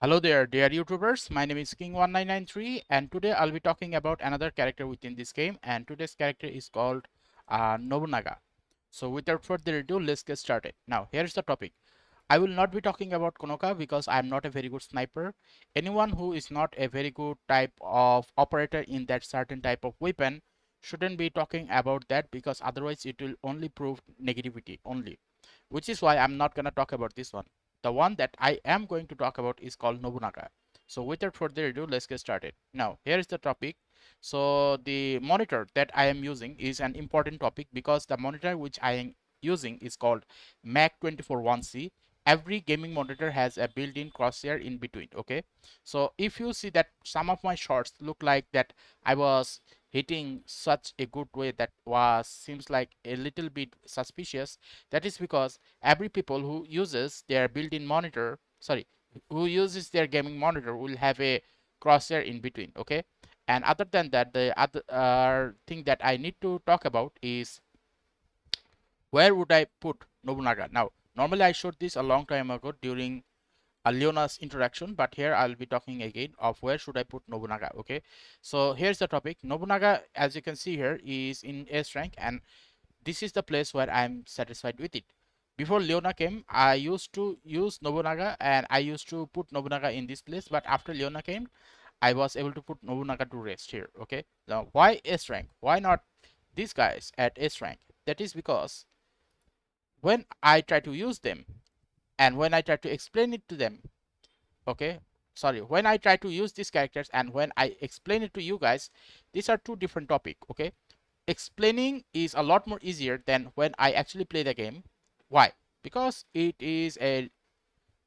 Hello there, dear YouTubers. My name is King1993, and today I'll be talking about another character within this game. And today's character is called Nobunaga. So, without further ado, let's get started. Now, here's the topic. I will not be talking about Konoka because I'm not a very good sniper. Anyone who is not a very good type of operator in that certain type of weapon shouldn't be talking about that because otherwise it will only prove negativity only, which is why I'm not going to talk about this one. The one that I am going to talk about is called Nobunaga. So without further ado, let's get started. Now, here is the topic. So the monitor that I am using is an important topic because the monitor which I am using is called Mac 241C. Every gaming monitor has a built-in crosshair in between. Okay, so if you see that some of my shots look like that I was hitting such a good way that was seems like a little bit suspicious, that is because every people who uses their built-in monitor, sorry, who uses their gaming monitor will have a crosshair in between. Okay, and other than that, the other thing that I need to talk about is where would I put Nobunaga. Now normally I showed this a long time ago during Leona's introduction, but here I'll be talking again of where should I put Nobunaga. Okay, so here's the topic. Nobunaga, as you can see here, is in S rank, and this is the place where I'm satisfied with it. Before Leona came, I used to use Nobunaga and I used to put Nobunaga in this place, but after Leona came, I was able to put Nobunaga to rest here. Okay, now why S rank? Why not these guys at S rank? That is because when I try to use them and when I try to explain it to them, okay, sorry, when I try to use these characters and when I explain it to you guys, these are two different topic. Okay, explaining is a lot more easier than when I actually play the game. Why? Because it is a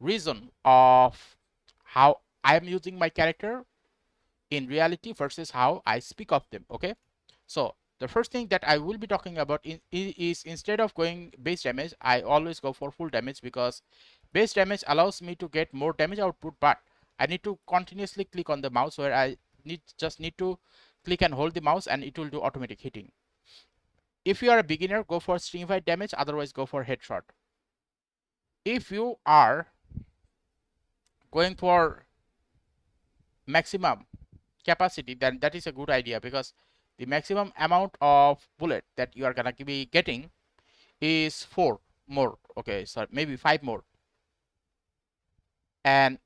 reason of how I am using my character in reality versus how I speak of them. Okay, so the first thing that I will be talking about is instead of going base damage, I always go for full damage because base damage allows me to get more damage output, but I need to continuously click on the mouse where I just need to click and hold the mouse and it will do automatic hitting. If you are a beginner, go for stringified damage, otherwise go for headshot. If you are going for maximum capacity, then that is a good idea because the maximum amount of bullet that you are gonna be getting is 4 more. Okay, so maybe 5 more. And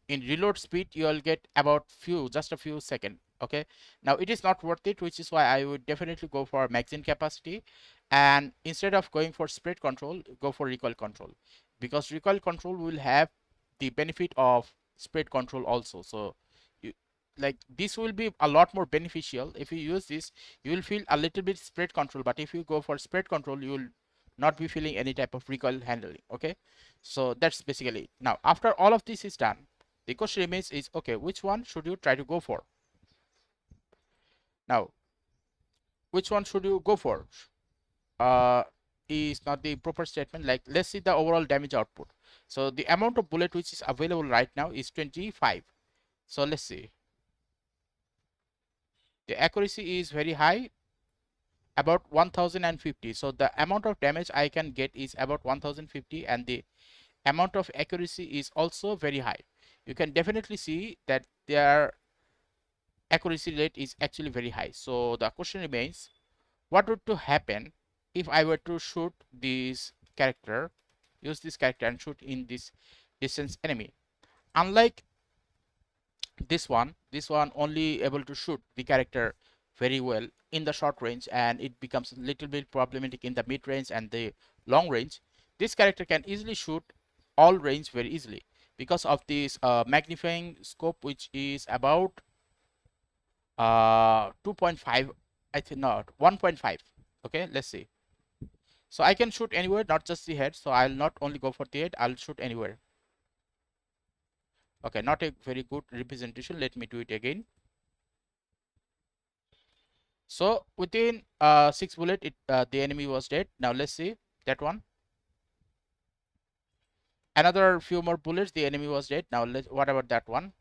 in reload speed, you'll get about just a few seconds. Okay, now it is not worth it, which is why I would definitely go for magazine capacity, and instead of going for spread control, go for recoil control, because recoil control will have the benefit of spread control also. So you, like, this will be a lot more beneficial. If you use this, you will feel a little bit spread control, but if you go for spread control, you will not be feeling any type of recoil handling. Okay, so that's basically it. Now after all of this is done, the question remains is, okay, which one should you try to go for? Now, which one should you go for? Uh, is not the proper statement. Like, let's see the overall damage output. So the amount of bullet which is available right now is 25. So let's see. The accuracy is very high, about 1050. So the amount of damage I can get is about 1050, and the amount of accuracy is also very high. You can definitely see that their accuracy rate is actually very high. So the question remains, what would to happen if I were to shoot this character, use this character and shoot in this distance enemy? Unlike this one only able to shoot the character very well in the short range, and it becomes a little bit problematic in the mid range and the long range. This character can easily shoot all range very easily because of this magnifying scope, which is about 2.5, I think, not 1.5. Okay, let's see. So I can shoot anywhere, not just the head. So I'll not only go for the head, I'll shoot anywhere. Okay, not a very good representation. Let me do it again. So within 6 bullet, the enemy was dead. Now let's see that one. Another few more bullets, the enemy was dead. Now what about that one?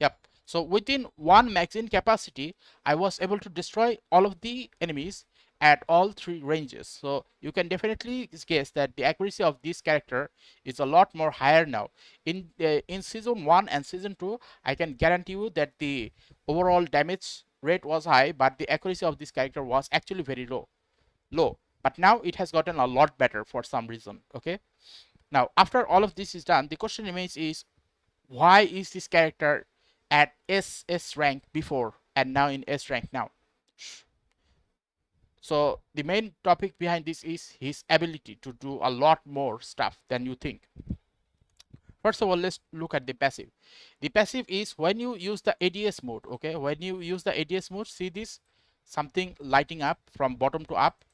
Yep. So within one magazine capacity, I was able to destroy all of the enemies, at all three ranges. So you can definitely guess that the accuracy of this character is a lot more higher now. In season 1 and season 2, I can guarantee you that the overall damage rate was high, but the accuracy of this character was actually very low. But now it has gotten a lot better for some reason. Okay, now after all of this is done, the question remains is, why is this character at SS rank before and now in S rank now? So the main topic behind this is his ability to do a lot more stuff than you think. First of all, let's look at the passive. The passive is when you use the ADS mode. Okay, when you use the ADS mode, see this something lighting up from bottom to up.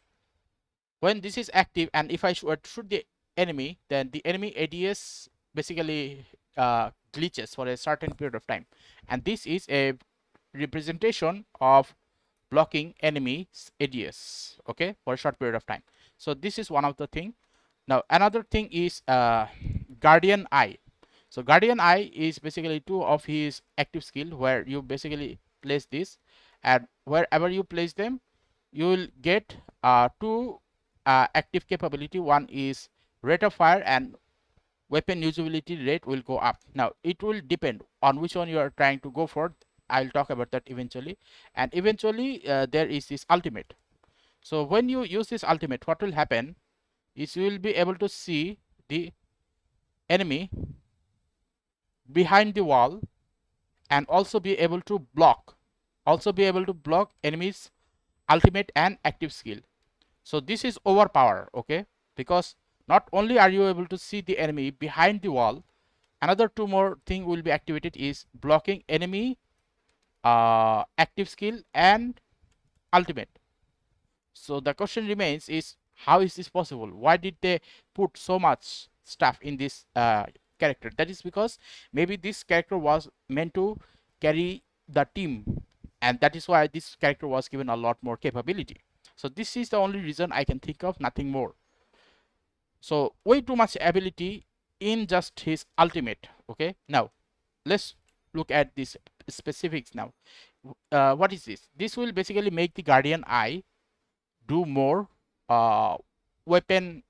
When this is active, and if I shoot the enemy, then the enemy ADS basically glitches for a certain period of time, and this is a representation of blocking enemies ADS, okay, for a short period of time. So this is one of the thing. Now another thing is Guardian Eye. So Guardian Eye is basically two of his active skill, where you basically place this, and wherever you place them, you will get two active capability. One is rate of fire, and weapon usability rate will go up. Now it will depend on which one you are trying to go for. I'll talk about that eventually. And eventually there is this ultimate. So when you use this ultimate, what will happen is you will be able to see the enemy behind the wall, and also be able to block enemies ultimate and active skill. So this is overpower, okay, because not only are you able to see the enemy behind the wall, another two more thing will be activated is blocking enemy active skill and ultimate. So the question remains is, how is this possible? Why did they put so much stuff in this character? That is because maybe this character was meant to carry the team, and that is why this character was given a lot more capability. So this is the only reason I can think of, nothing more. So way too much ability in just his ultimate. Okay, now let's look at this specifics now. What is this? This will basically make the Guardian Eye do more weapon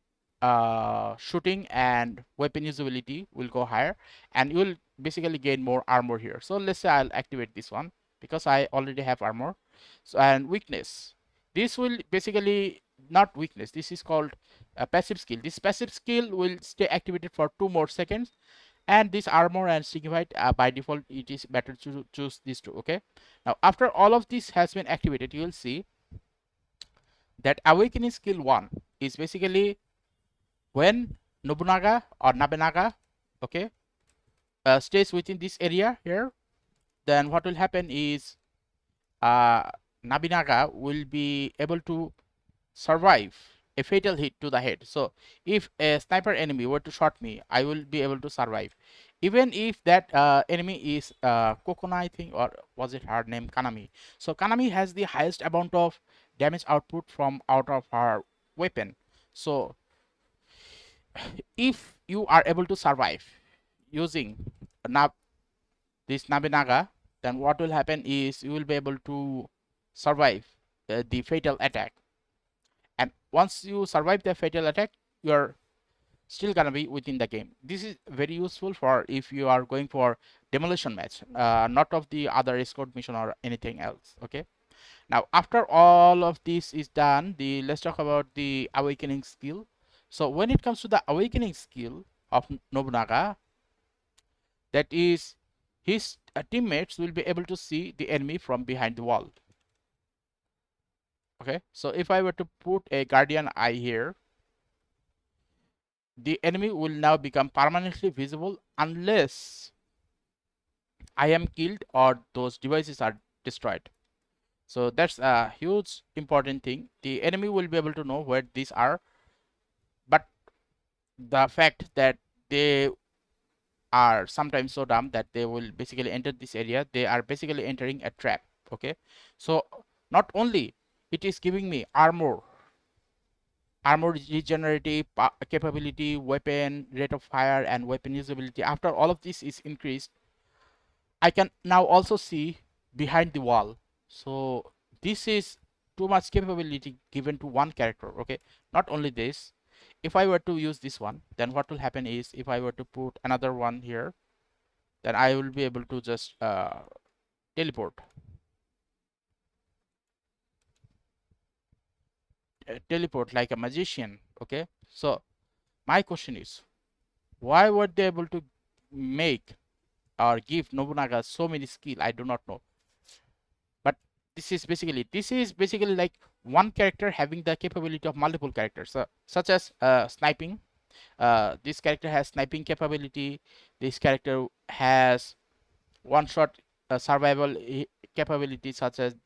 shooting, and weapon usability will go higher, and you will basically gain more armor here. So let's say I'll activate this one because I already have armor. So, and weakness, this will basically, not weakness, this is called a passive skill. This passive skill will stay activated for 2 more seconds, and this armor and signified by default it is better to choose these two. Okay, now after all of this has been activated, you will see that awakening skill 1 is basically when Nobunaga, okay, stays within this area here, then what will happen is Nobunaga will be able to survive a fatal hit to the head. So if a sniper enemy were to shot me, I will be able to survive, even if that enemy is Kokona, I think, or was it her name, Kanami. So Kanami has the highest amount of damage output from out of her weapon. So if you are able to survive using this Nobunaga, then what will happen is you will be able to survive the fatal attack. And once you survive the fatal attack, you're still gonna be within the game. This is very useful for if you are going for demolition match, not of the other escort mission or anything else. Okay, now after all of this is done, let's talk about the awakening skill. So when it comes to the awakening skill of Nobunaga, that is, his teammates will be able to see the enemy from behind the wall. Okay, so if I were to put a Guardian Eye here, the enemy will now become permanently visible unless I am killed or those devices are destroyed. So that's a huge important thing. The enemy will be able to know where these are, but the fact that they are sometimes so dumb that they will basically enter this area, they are basically entering a trap. Okay, so not only it is giving me armor regenerative capability, weapon rate of fire, and weapon usability. After all of this is increased, I can now also see behind the wall. So this is too much capability given to one character. Okay, not only this, if I were to use this one, then what will happen is if I were to put another one here, then I will be able to just teleport. Teleport like a magician. Okay, so my question is, why were they able to make or give Nobunaga so many skill? I do not know. But this is basically like one character having the capability of multiple characters, such as sniping. This character has sniping capability. This character has one shot survival capability, such as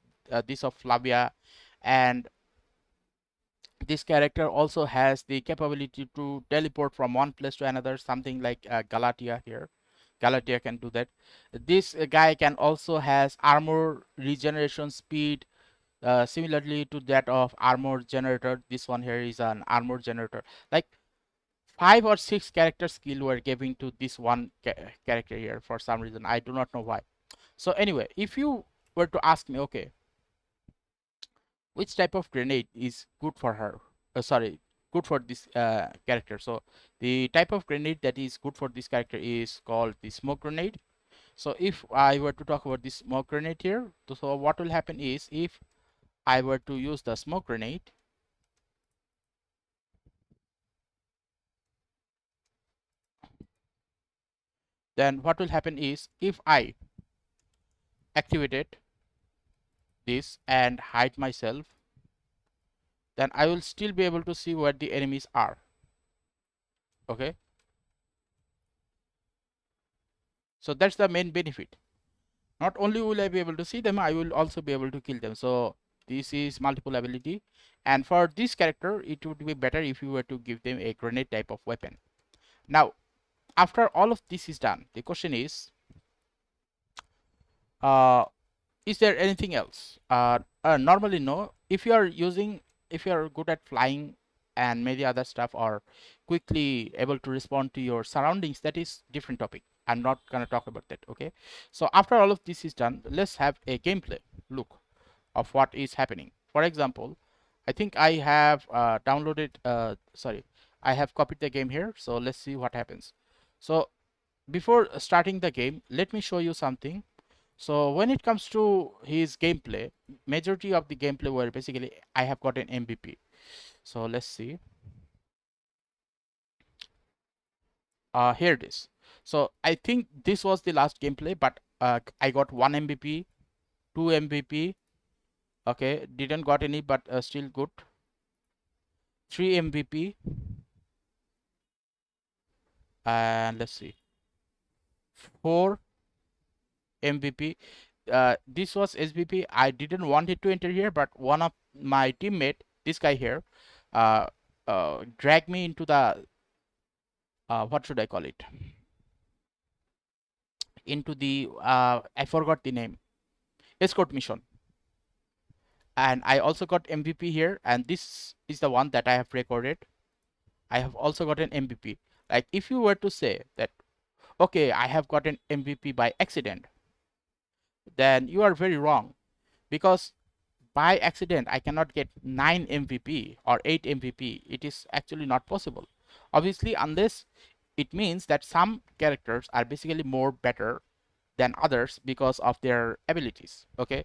this of Flavia, and this character also has the capability to teleport from one place to another, something like Galatia here. Galatia can do that. This guy can also has armor regeneration speed, similarly to that of armor generator. This one here is an armor generator. Like 5 or 6 character skill were giving to this one character here for some reason. I do not know why. So anyway, if you were to ask me, okay, which type of grenade is good for her? Sorry, good for this character. So the type of grenade that is good for this character is called the smoke grenade. So if I were to talk about this smoke grenade here, so what will happen is if I were to use the smoke grenade, then what will happen is if I activated this and hide myself, then I will still be able to see where the enemies are. Okay, so that's the main benefit. Not only will I be able to see them, I will also be able to kill them. So this is multiple ability, and for this character it would be better if you were to give them a grenade type of weapon. Now after all of this is done, the question uh, is there anything else? Normally no. If you are using, if you are good at flying and many other stuff, or quickly able to respond to your surroundings, that is different topic. I'm not gonna talk about that. Okay, so after all of this is done, let's have a gameplay look of what is happening. For example, I think I have downloaded sorry, I have copied the game here, so let's see what happens. So before starting the game, let me show you something. So when it comes to his gameplay, majority of the gameplay were basically I have got an MVP. So let's see. Here it is. So I think this was the last gameplay, but I got 1 MVP, 2 MVP. Okay, didn't got any, but still good. 3 MVP, and let's see, 4 MVP. This was SVP. I didn't want it to enter here, but one of my teammate, this guy here, uh, dragged me into the what should I call it? Into the I forgot the name, escort mission, and I also got MVP here, and this is the one that I have recorded. I have also got an MVP. Like if you were to say that, okay, I have got an MVP by accident, then you are very wrong, because by accident I cannot get 9 MVP or 8 MVP. It is actually not possible. Obviously, unless it means that some characters are basically more better than others because of their abilities. Okay,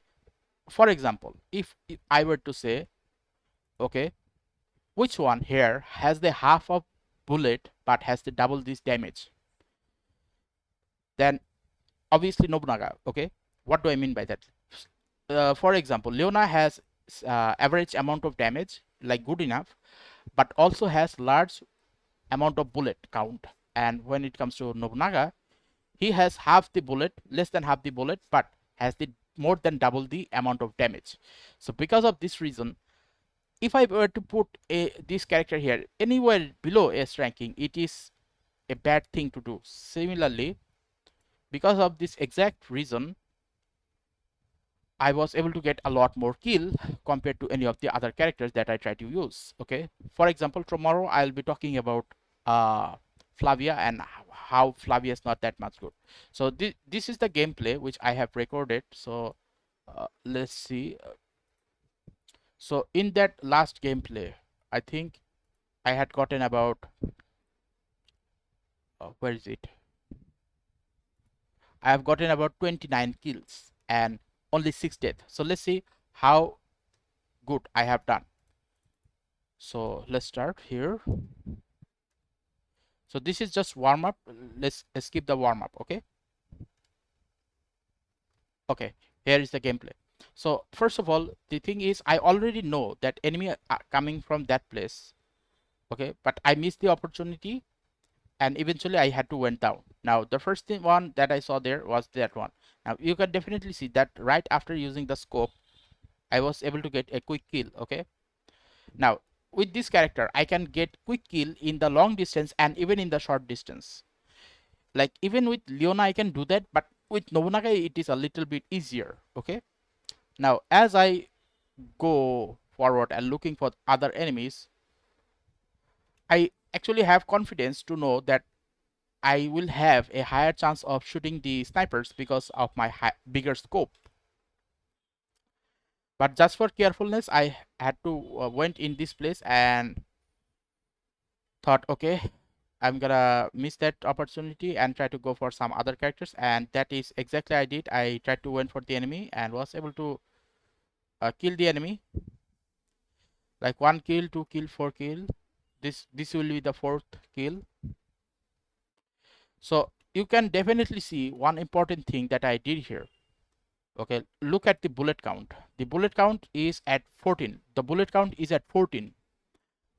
for example, if I were to say, okay, which one here has the half of bullet but has the double this damage, then obviously Nobunaga. Okay, what do I mean by that? For example, Leona has average amount of damage, like good enough, but also has large amount of bullet count. And when it comes to Nobunaga, he has half the bullet, less than half the bullet, but has the more than double the amount of damage. So because of this reason, if I were to put this character here anywhere below S ranking, it is a bad thing to do. Similarly, because of this exact reason, I was able to get a lot more kill compared to any of the other characters that I try to use. Okay, for example, tomorrow I'll be talking about Flavia and how Flavia is not that much good. So this is the gameplay which I have recorded. So let's see. So in that last gameplay, I think I had gotten about where is it? I have gotten about 29 kills and only 6 deaths. So let's see how good I have done. So let's start here. So this is just warm up. Let's skip the warm up. Okay, here is the gameplay. So first of all, the thing is I already know that enemy are coming from that place. Okay, but I missed the opportunity and eventually I had to went down. Now the first one that I saw there was that one. Now you can definitely see that right after using the scope, I was able to get a quick kill. Okay, now with this character I can get quick kill in the long distance and even in the short distance. Like even with Leona I can do that, but with Nobunaga it is a little bit easier. Okay, now as I go forward and looking for other enemies, I actually have confidence to know that I will have a higher chance of shooting the snipers because of my bigger scope. But just for carefulness, I had to went in this place and thought, okay, I'm gonna miss that opportunity and try to go for some other characters, and that is exactly I did. I tried to went for the enemy and was able to kill the enemy. Like 1 kill, 2 kill, 4 kill. This will be the 4th kill. So you can definitely see one important thing that I did here. Okay, look at the bullet count. The bullet count is at 14. The bullet count is at 14,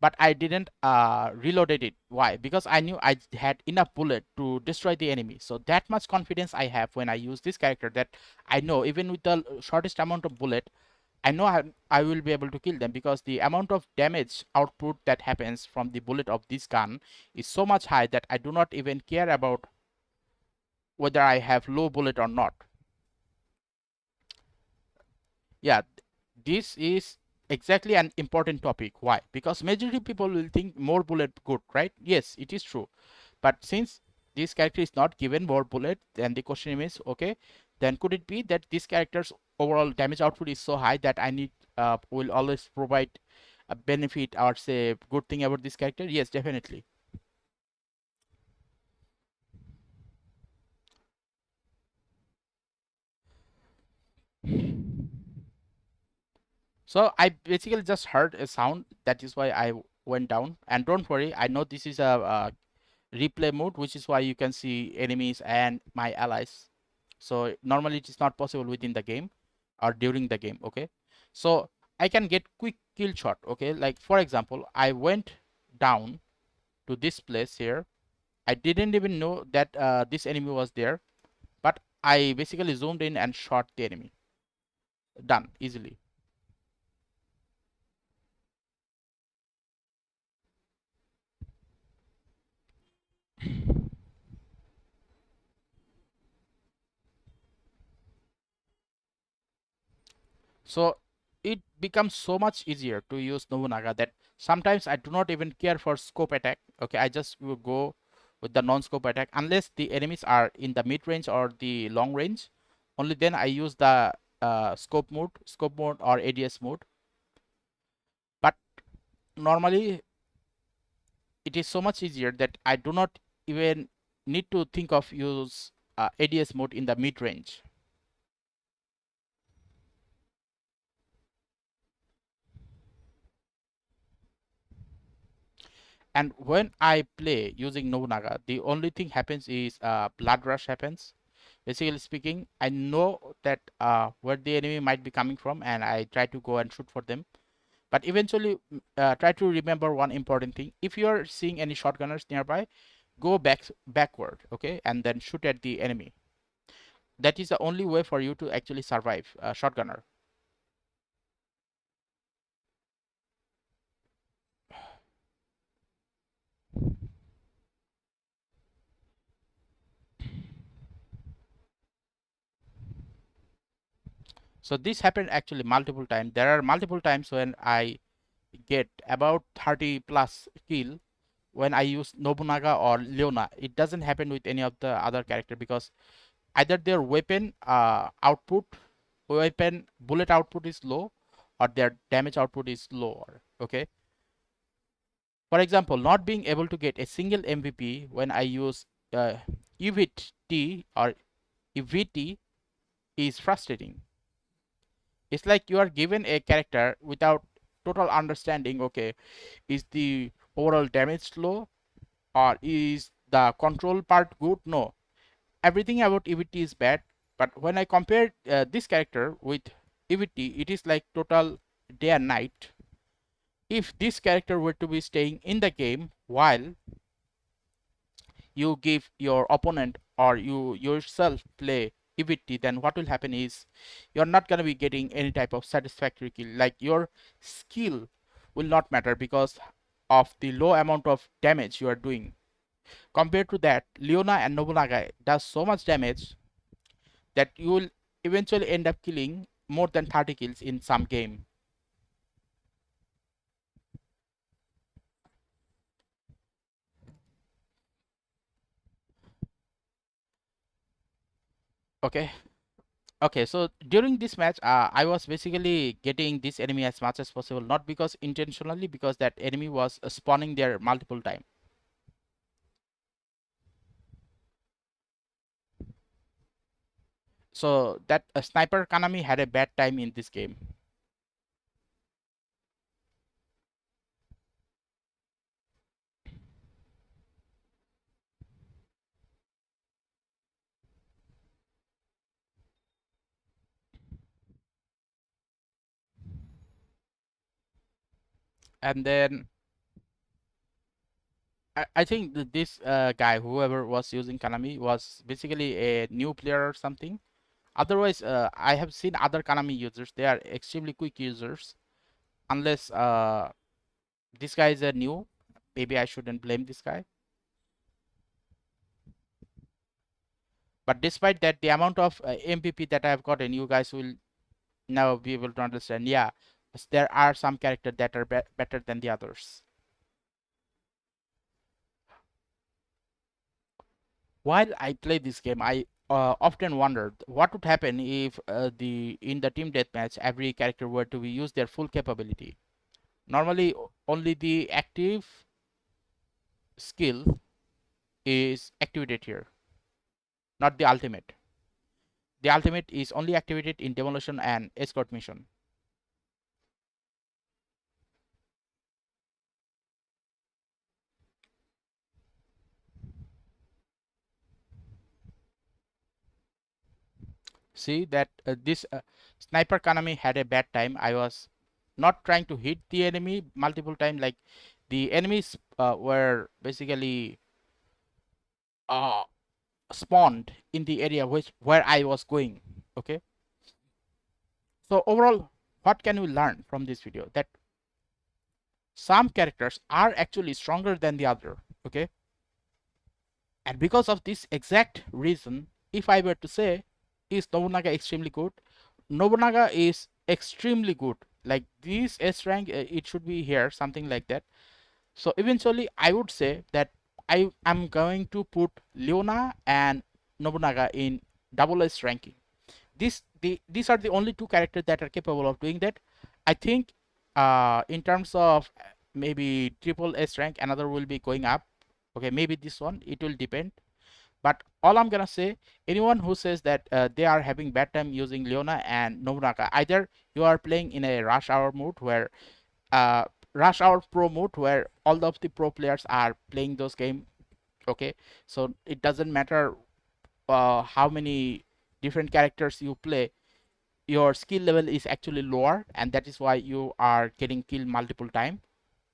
but I didn't reloaded it. Why? Because I knew I had enough bullet to destroy the enemy. So that much confidence I have when I use this character, that I know even with the shortest amount of bullet, I know I will be able to kill them, because the amount of damage output that happens from the bullet of this gun is so much high that I do not even care about whether I have low bullet or not. Yeah, this is exactly an important topic. Why? Because majority people will think more bullet good, right? Yes, it is true. But since this character is not given more bullet, then the question is, okay, then could it be that this character's overall damage output is so high that I need will always provide a benefit or say good thing about this character? Yes, definitely. So I basically just heard a sound. That is why I went down. And don't worry, I know this is a replay mode, which is why you can see enemies and my allies. So normally it is not possible within the game or during the game. Okay, so I can get quick kill shot. Okay, like for example, I went down to this place here. I didn't even know that this enemy was there, but I basically zoomed in and shot the enemy. Done easily. So it becomes so much easier to use Nobunaga that sometimes I do not even care for scope attack. Okay, I just will go with the non-scope attack unless the enemies are in the mid range or the long range. Only then I use the scope mode or ADS mode. But normally it is so much easier that I do not even need to think of use ADS mode in the mid range. And when I play using Nobunaga, the only thing happens is blood rush happens. Basically speaking, I know that where the enemy might be coming from, and I try to go and shoot for them. But eventually, try to remember one important thing: if you are seeing any shotgunners nearby, go backward, okay, and then shoot at the enemy. That is the only way for you to actually survive shotgunner. So this happened actually multiple times. There are multiple times when I get about 30 plus kill when I use Nobunaga or Leona. It doesn't happen with any of the other character, because either their weapon output, weapon bullet output is low, or their damage output is lower. Okay. For example, not being able to get a single MVP when I use UVT or UVT is frustrating. It's like you are given a character without total understanding. Okay, is the overall damage low, or is the control part good? No, everything about EVT is bad. But when I compare this character with EVT, it is like total day and night. If this character were to be staying in the game while you give your opponent or you yourself play EVT, then what will happen is you're not going to be getting any type of satisfactory kill. Like your skill will not matter because of the low amount of damage you are doing. Compared to that, Leona and Nobunaga does so much damage that you will eventually end up killing more than 30 kills in some game. Okay. Okay, so during this match, I was basically getting this enemy as much as possible, not because intentionally, because that enemy was spawning there multiple times. So that sniper Kanami had a bad time in this game. And then I think that this guy, whoever was using Kanami, was basically a new player or something. Otherwise, I have seen other Kanami users. They are extremely quick users. Unless this guy is a new, maybe I shouldn't blame this guy. But despite that, the amount of MPP that I have gotten, you guys will now be able to understand. Yeah, there are some characters that are better than the others. While I play this game, I often wondered what would happen if in the team deathmatch every character were to use their full capability. Normally, only the active skill is activated here, not the ultimate. The ultimate is only activated in demolition and escort mission. See that this sniper Kanami had a bad time. I was not trying to hit the enemy multiple times. Like the enemies were basically uh, spawned in the area where I was going. Okay. So overall, what can we learn from this video? That some characters are actually stronger than the other. Okay. And because of this exact reason, if I were to say, is Nobunaga extremely good? Nobunaga is extremely good. Like this S rank, it should be here, something like that. So eventually, I would say that I am going to put Leona and Nobunaga in double S ranking. These are the only two characters that are capable of doing that. I think in terms of maybe triple S rank, another will be going up. Okay, maybe this one, it will depend. But all I'm gonna say, anyone who says that they are having bad time using Leona and Nobunaga, either you are playing in a rush hour mode where rush hour pro mode where all of the pro players are playing those games. Okay, so it doesn't matter how many different characters you play, your skill level is actually lower, and that is why you are getting killed multiple times.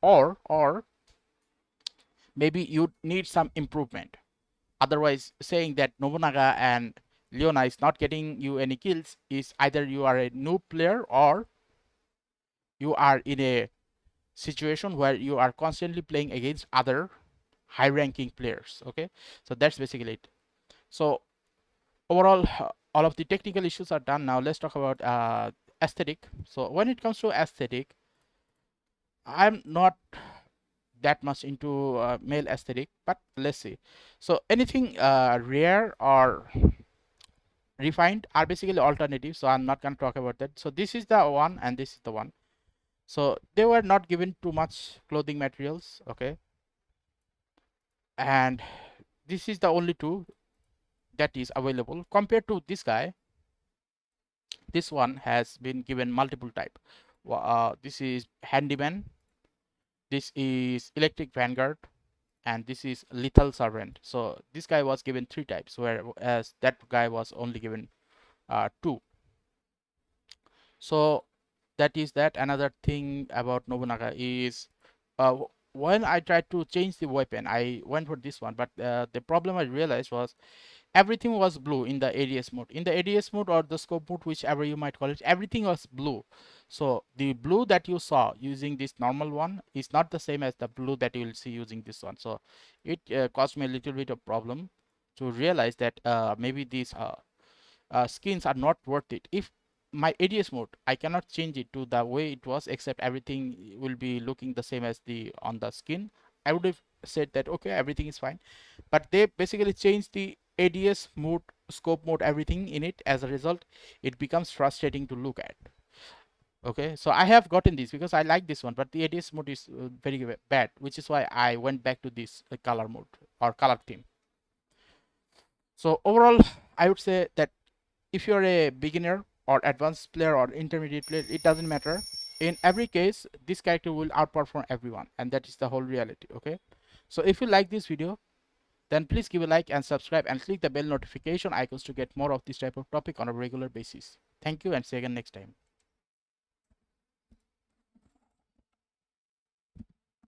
Or maybe you need some improvement. Otherwise, saying that Nobunaga and Leona is not getting you any kills is either you are a new player or you are in a situation where you are constantly playing against other high ranking players. Okay, so that's basically it. So overall, all of the technical issues are done. Now let's talk about aesthetic. So when it comes to aesthetic, I'm not that much into male aesthetic, but let's see. So anything rare or refined are basically alternatives, so I'm not going to talk about that. So this is the one and this is the one. So they were not given too much clothing materials, okay, and this is the only two that is available. Compared to this guy, this one has been given multiple type. This is handyman, this is electric vanguard, and this is lethal servant. So this guy was given 3 types, whereas that guy was only given 2. So that is that. Another thing about Nobunaga is when I tried to change the weapon, I went for this one, but the problem I realized was everything was blue in the ADS mode. In the ADS mode or the scope mode, whichever you might call it, everything was blue. So the blue that you saw using this normal one is not the same as the blue that you will see using this one. So it caused me a little bit of problem to realize that maybe these skins are not worth it. If my ADS mode, I cannot change it to the way it was, except everything will be looking the same as the on the skin, I would have said that okay, everything is fine. But they basically changed the ADS mode, scope mode, everything in it. As a result, it becomes frustrating to look at. Okay, so I have gotten this because I like this one, but the ADS mode is very bad, which is why I went back to this color mode or color theme. So overall, I would say that if you're a beginner or advanced player or intermediate player, it doesn't matter. In every case, this character will outperform everyone, and that is the whole reality. Okay, so if you like this video, then please give a like and subscribe and click the bell notification icons to get more of this type of topic on a regular basis. Thank you and see you again next time.